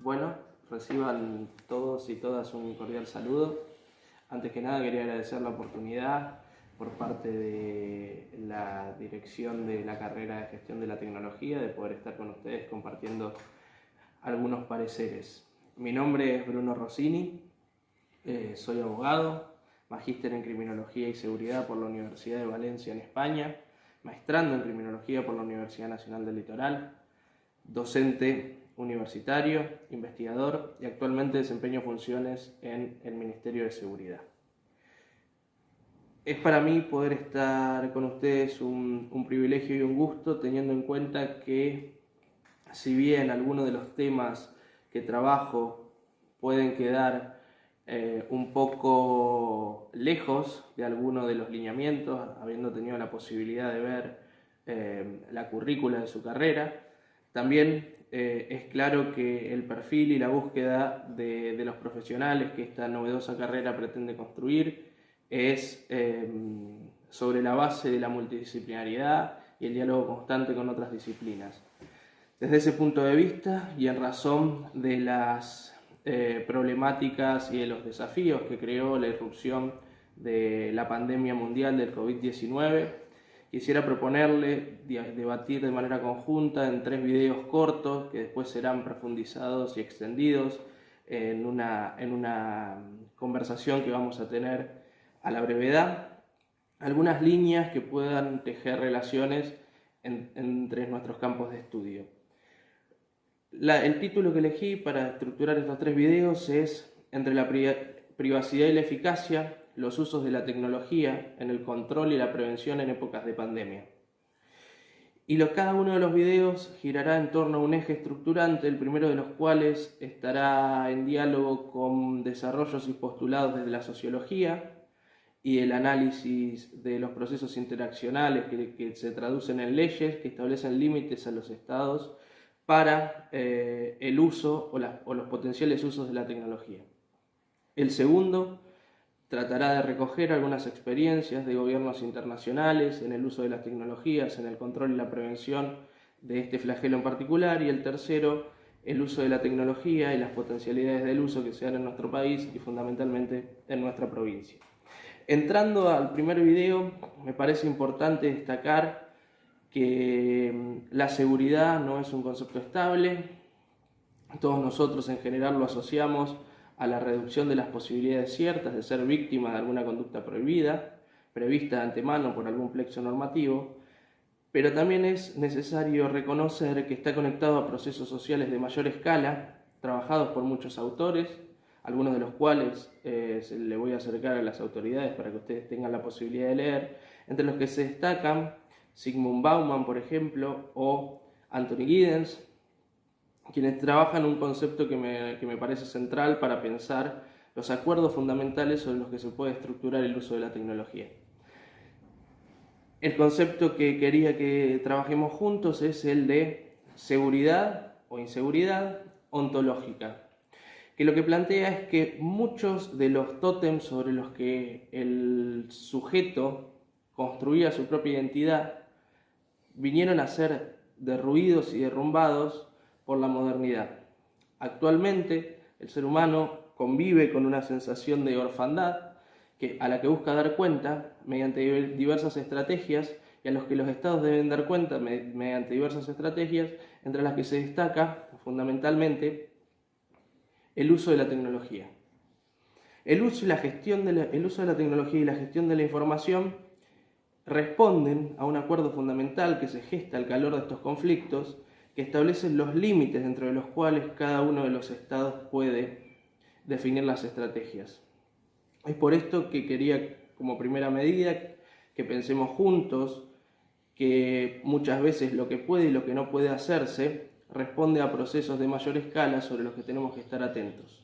Bueno, reciban todos y todas un cordial saludo. Antes que nada quería agradecer la oportunidad por parte de la dirección de la carrera de Gestión de la Tecnología de poder estar con ustedes compartiendo algunos pareceres. Mi nombre es Bruno Rossini, soy abogado, magíster en Criminología y Seguridad por la Universidad de Valencia en España, maestrando en Criminología por la Universidad Nacional del Litoral, docente universitario, investigador y actualmente desempeño funciones en el Ministerio de Seguridad. Es para mí poder estar con ustedes un privilegio y un gusto, teniendo en cuenta que si bien algunos de los temas que trabajo pueden quedar un poco lejos de algunos de los lineamientos, habiendo tenido la posibilidad de ver la currícula de su carrera, también es claro que el perfil y la búsqueda de los profesionales que esta novedosa carrera pretende construir es sobre la base de la multidisciplinariedad y el diálogo constante con otras disciplinas. Desde ese punto de vista y en razón de las problemáticas y de los desafíos que creó la irrupción de la pandemia mundial del COVID-19, quisiera proponerle debatir de manera conjunta en 3 videos cortos que después serán profundizados y extendidos en una conversación que vamos a tener a la brevedad, algunas líneas que puedan tejer relaciones entre nuestros campos de estudio. El título que elegí para estructurar estos 3 videos es Entre la privacidad y la eficacia, los usos de la tecnología en el control y la prevención en épocas de pandemia. Y cada uno de los videos girará en torno a un eje estructurante, el primero de los cuales estará en diálogo con desarrollos y postulados desde la sociología y el análisis de los procesos interaccionales que se traducen en leyes que establecen límites a los estados para el uso o los potenciales usos de la tecnología. El segundo tratará de recoger algunas experiencias de gobiernos internacionales en el uso de las tecnologías, en el control y la prevención de este flagelo en particular. Y el tercero, el uso de la tecnología y las potencialidades del uso que se dan en nuestro país y fundamentalmente en nuestra provincia. Entrando al primer video, me parece importante destacar que la seguridad no es un concepto estable. Todos nosotros en general lo asociamos a la reducción de las posibilidades ciertas de ser víctima de alguna conducta prohibida, prevista de antemano por algún plexo normativo, pero también es necesario reconocer que está conectado a procesos sociales de mayor escala, trabajados por muchos autores, algunos de los cuales le voy a acercar a las autoridades para que ustedes tengan la posibilidad de leer, entre los que se destacan Zygmunt Bauman, por ejemplo, o Anthony Giddens, quienes trabajan un concepto que me parece central para pensar los acuerdos fundamentales sobre los que se puede estructurar el uso de la tecnología. El concepto que quería que trabajemos juntos es el de seguridad o inseguridad ontológica, que lo que plantea es que muchos de los tótems sobre los que el sujeto construía su propia identidad vinieron a ser derruidos y derrumbados por la modernidad. Actualmente el ser humano convive con una sensación de orfandad a la que busca dar cuenta mediante diversas estrategias y a los que los estados deben dar cuenta mediante diversas estrategias, entre las que se destaca fundamentalmente el uso de la tecnología. El uso de la tecnología y la gestión de la información responden a un acuerdo fundamental que se gesta al calor de estos conflictos, que establecen los límites dentro de los cuales cada uno de los estados puede definir las estrategias. Es por esto que quería, como primera medida, que pensemos juntos que muchas veces lo que puede y lo que no puede hacerse responde a procesos de mayor escala sobre los que tenemos que estar atentos.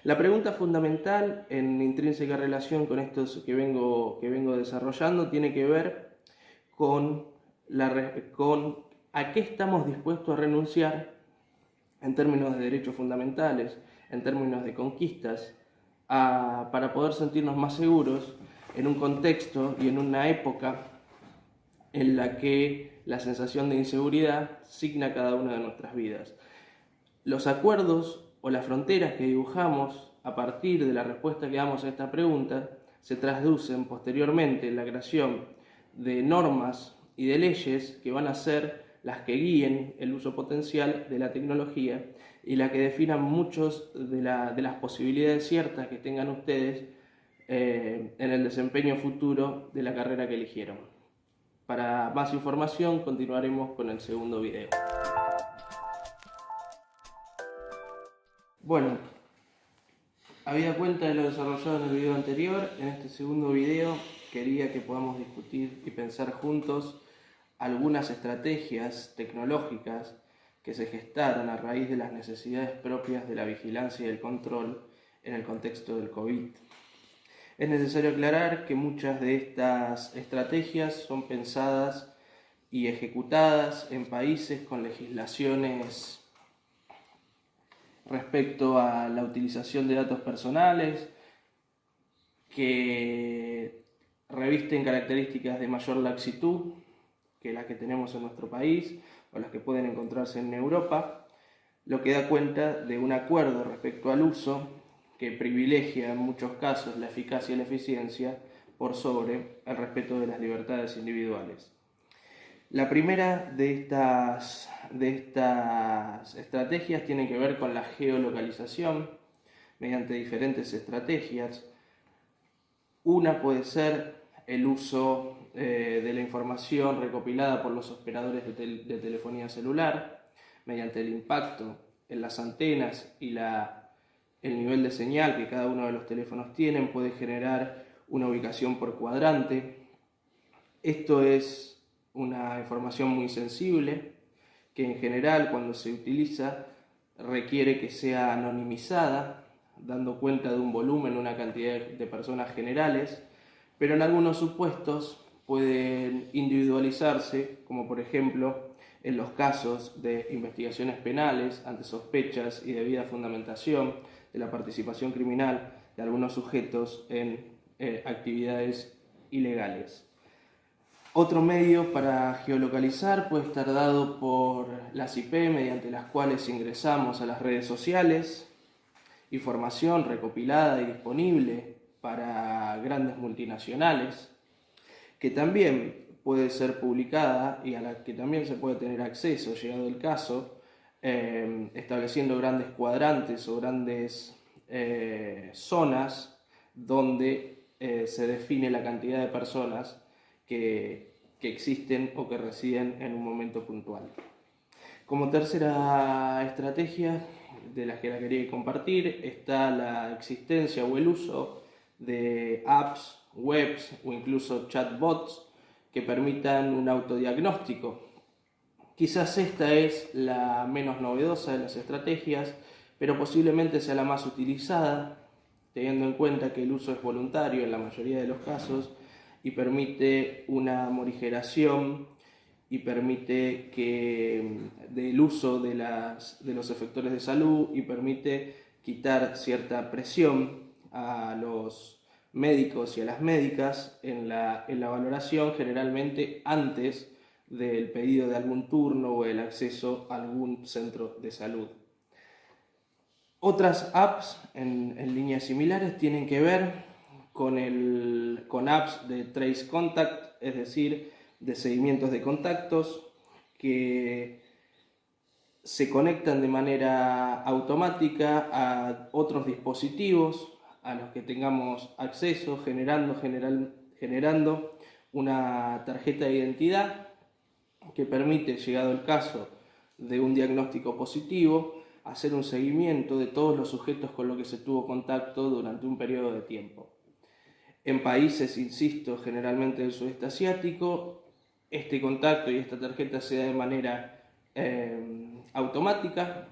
La pregunta fundamental, en intrínseca relación con esto que vengo desarrollando, tiene que ver con a qué estamos dispuestos a renunciar en términos de derechos fundamentales, en términos de conquistas, para poder sentirnos más seguros en un contexto y en una época en la que la sensación de inseguridad signa cada una de nuestras vidas. Los acuerdos o las fronteras que dibujamos a partir de la respuesta que damos a esta pregunta se traducen posteriormente en la creación de normas y de leyes que van a ser las que guíen el uso potencial de la tecnología y la que definan muchos de las posibilidades ciertas que tengan ustedes en el desempeño futuro de la carrera que eligieron. Para más información continuaremos con el segundo video. Bueno, habida cuenta de lo desarrollado en el video anterior, en este segundo video quería que podamos discutir y pensar juntos algunas estrategias tecnológicas que se gestaron a raíz de las necesidades propias de la vigilancia y el control en el contexto del COVID. Es necesario aclarar que muchas de estas estrategias son pensadas y ejecutadas en países con legislaciones respecto a la utilización de datos personales que revisten características de mayor laxitud que las que tenemos en nuestro país o las que pueden encontrarse en Europa, lo que da cuenta de un acuerdo respecto al uso que privilegia en muchos casos la eficacia y la eficiencia por sobre el respeto de las libertades individuales. La primera de estas estrategias tiene que ver con la geolocalización mediante diferentes estrategias. Una puede ser el uso de la información recopilada por los operadores de telefonía celular mediante el impacto en las antenas y el nivel de señal que cada uno de los teléfonos tienen puede generar una ubicación por cuadrante. Esto es una información muy sensible que en general cuando se utiliza requiere que sea anonimizada, dando cuenta de un volumen, una cantidad de personas generales, pero en algunos supuestos pueden individualizarse, como por ejemplo en los casos de investigaciones penales ante sospechas y debida fundamentación de la participación criminal de algunos sujetos en actividades ilegales. Otro medio para geolocalizar puede estar dado por las IP mediante las cuales ingresamos a las redes sociales, información recopilada y disponible para grandes multinacionales, que también puede ser publicada y a la que también se puede tener acceso, llegado el caso, estableciendo grandes cuadrantes o grandes zonas donde se define la cantidad de personas que existen o que residen en un momento puntual. Como tercera estrategia de las que la quería compartir está la existencia o el uso de apps, webs o incluso chatbots que permitan un autodiagnóstico. Quizás esta es la menos novedosa de las estrategias, pero posiblemente sea la más utilizada, teniendo en cuenta que el uso es voluntario en la mayoría de los casos y permite una morigeración y permite que del uso de los efectores de salud y permite quitar cierta presión a los médicos y a las médicas en la valoración, generalmente antes del pedido de algún turno o el acceso a algún centro de salud. Otras apps en líneas similares tienen que ver con apps de trace contact, es decir, de seguimientos de contactos que se conectan de manera automática a otros dispositivos a los que tengamos acceso, generando una tarjeta de identidad que permite, llegado el caso de un diagnóstico positivo, hacer un seguimiento de todos los sujetos con los que se tuvo contacto durante un periodo de tiempo. En países, insisto, generalmente del sudeste asiático, este contacto y esta tarjeta se da de manera automática,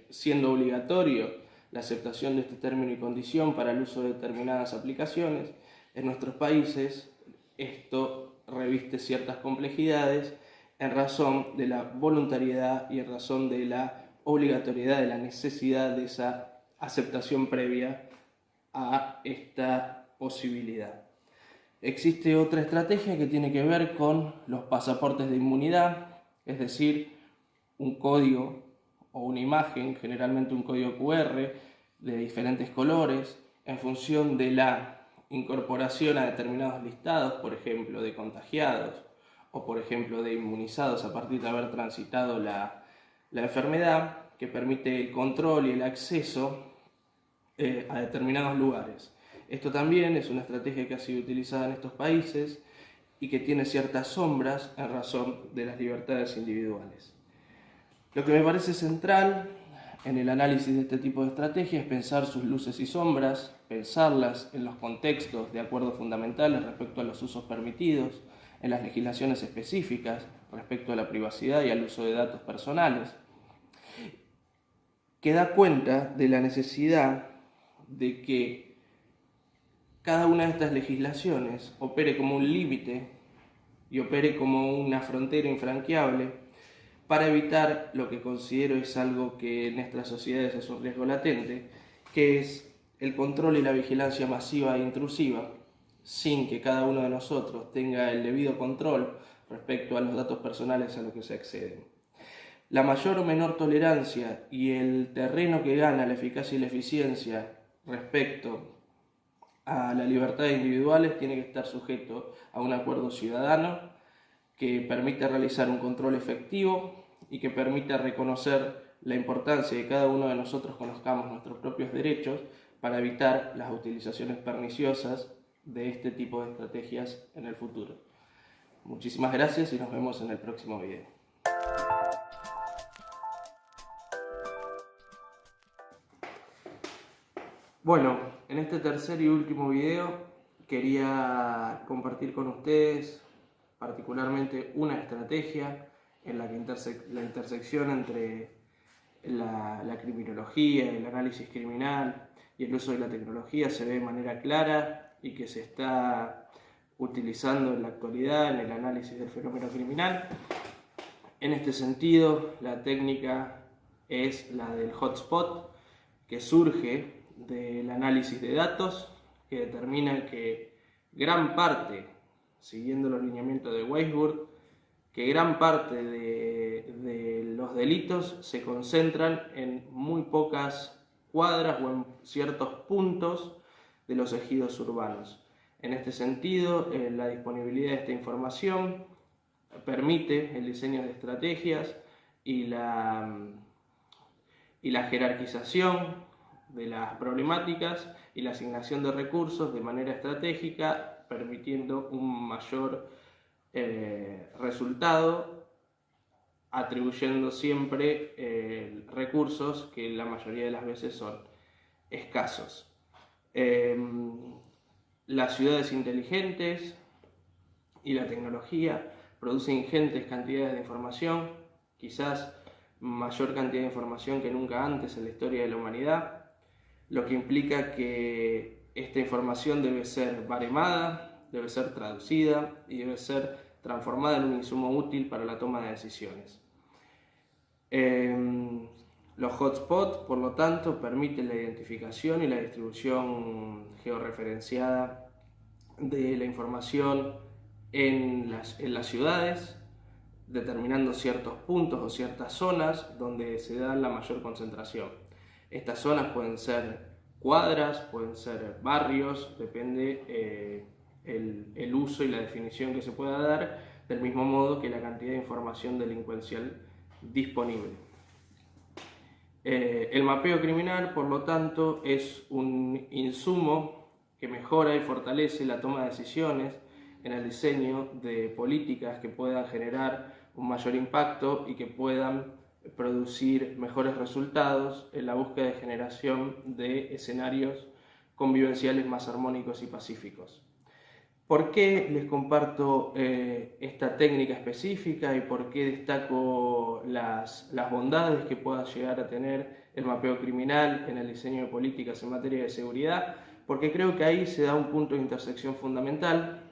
siendo obligatorio la aceptación de este término y condición para el uso de determinadas aplicaciones. En nuestros países esto reviste ciertas complejidades en razón de la voluntariedad y en razón de la obligatoriedad, de la necesidad de esa aceptación previa a esta posibilidad. Existe otra estrategia que tiene que ver con los pasaportes de inmunidad, es decir, un código o una imagen, generalmente un código QR de diferentes colores, en función de la incorporación a determinados listados, por ejemplo, de contagiados o por ejemplo de inmunizados a partir de haber transitado la enfermedad, que permite el control y el acceso a determinados lugares. Esto también es una estrategia que ha sido utilizada en estos países y que tiene ciertas sombras en razón de las libertades individuales. Lo que me parece central en el análisis de este tipo de estrategia es pensar sus luces y sombras, pensarlas en los contextos de acuerdos fundamentales respecto a los usos permitidos, en las legislaciones específicas respecto a la privacidad y al uso de datos personales, que da cuenta de la necesidad de que cada una de estas legislaciones opere como un límite y opere como una frontera infranqueable para evitar lo que considero es algo que en nuestras sociedades es un riesgo latente, que es el control y la vigilancia masiva e intrusiva, sin que cada uno de nosotros tenga el debido control respecto a los datos personales a los que se acceden. La mayor o menor tolerancia y el terreno que gana la eficacia y la eficiencia respecto a las libertades individuales tiene que estar sujeto a un acuerdo ciudadano que permita realizar un control efectivo y que permita reconocer la importancia de que cada uno de nosotros conozcamos nuestros propios derechos para evitar las utilizaciones perniciosas de este tipo de estrategias en el futuro. Muchísimas gracias y nos vemos en el próximo video. Bueno, en este tercer y último video quería compartir con ustedes particularmente una estrategia en la que la intersección entre la criminología, el análisis criminal y el uso de la tecnología se ve de manera clara y que se está utilizando en la actualidad en el análisis del fenómeno criminal. En este sentido, la técnica es la del hotspot, que surge del análisis de datos, que determina que gran parte, siguiendo los lineamientos de Weisburd, que gran parte de los delitos se concentran en muy pocas cuadras o en ciertos puntos de los ejidos urbanos. En este sentido, la disponibilidad de esta información permite el diseño de estrategias y la jerarquización de las problemáticas y la asignación de recursos de manera estratégica, permitiendo un mayor resultado, atribuyendo siempre recursos que la mayoría de las veces son escasos. Las ciudades inteligentes y la tecnología producen ingentes cantidades de información, quizás mayor cantidad de información que nunca antes en la historia de la humanidad, lo que implica que esta información debe ser baremada, debe ser traducida y debe ser transformada en un insumo útil para la toma de decisiones. Los hotspots, por lo tanto, permiten la identificación y la distribución georreferenciada de la información en las ciudades, determinando ciertos puntos o ciertas zonas donde se da la mayor concentración. Estas zonas pueden ser cuadras, pueden ser barrios, depende el uso y la definición que se pueda dar, del mismo modo que la cantidad de información delincuencial disponible. El mapeo criminal, por lo tanto, es un insumo que mejora y fortalece la toma de decisiones en el diseño de políticas que puedan generar un mayor impacto y que puedan producir mejores resultados en la búsqueda de generación de escenarios convivenciales más armónicos y pacíficos. ¿Por qué les comparto esta técnica específica y por qué destaco las bondades que pueda llegar a tener el mapeo criminal en el diseño de políticas en materia de seguridad? Porque creo que ahí se da un punto de intersección fundamental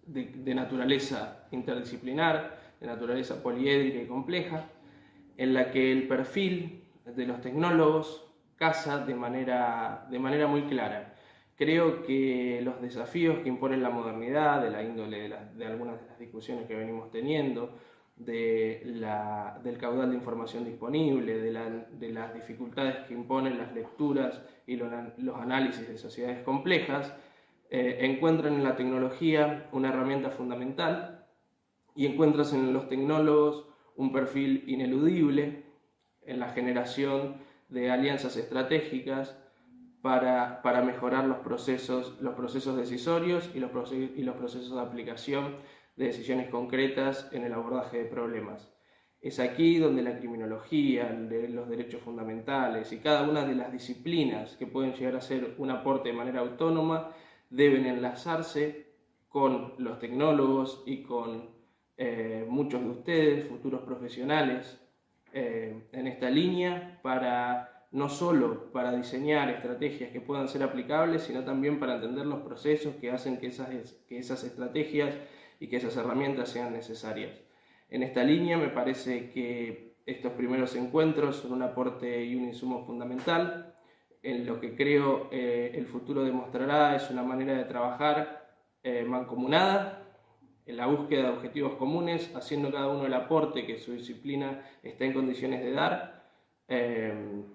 de naturaleza interdisciplinar, de naturaleza poliédrica y compleja, en la que el perfil de los tecnólogos casa de manera muy clara. Creo que los desafíos que imponen la modernidad, de la índole de algunas de las discusiones que venimos teniendo, del caudal de información disponible, de las dificultades que imponen las lecturas y los análisis de sociedades complejas, encuentran en la tecnología una herramienta fundamental y encuentras en los tecnólogos un perfil ineludible en la generación de alianzas estratégicas para mejorar los procesos decisorios y los procesos de aplicación de decisiones concretas en el abordaje de problemas. Es aquí donde la criminología, los derechos fundamentales y cada una de las disciplinas que pueden llegar a ser un aporte de manera autónoma deben enlazarse con los tecnólogos y con muchos de ustedes, futuros profesionales, en esta línea, no solo para diseñar estrategias que puedan ser aplicables, sino también para entender los procesos que hacen que esas estrategias y que esas herramientas sean necesarias. En esta línea me parece que estos primeros encuentros son un aporte y un insumo fundamental. En lo que creo el futuro demostrará es una manera de trabajar mancomunada, en la búsqueda de objetivos comunes, haciendo cada uno el aporte que su disciplina está en condiciones de dar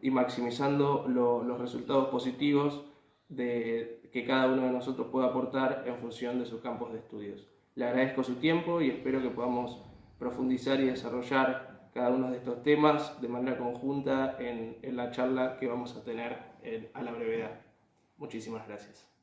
y maximizando los resultados positivos que cada uno de nosotros pueda aportar en función de sus campos de estudios. Le agradezco su tiempo y espero que podamos profundizar y desarrollar cada uno de estos temas de manera conjunta en la charla que vamos a tener a la brevedad. Muchísimas gracias.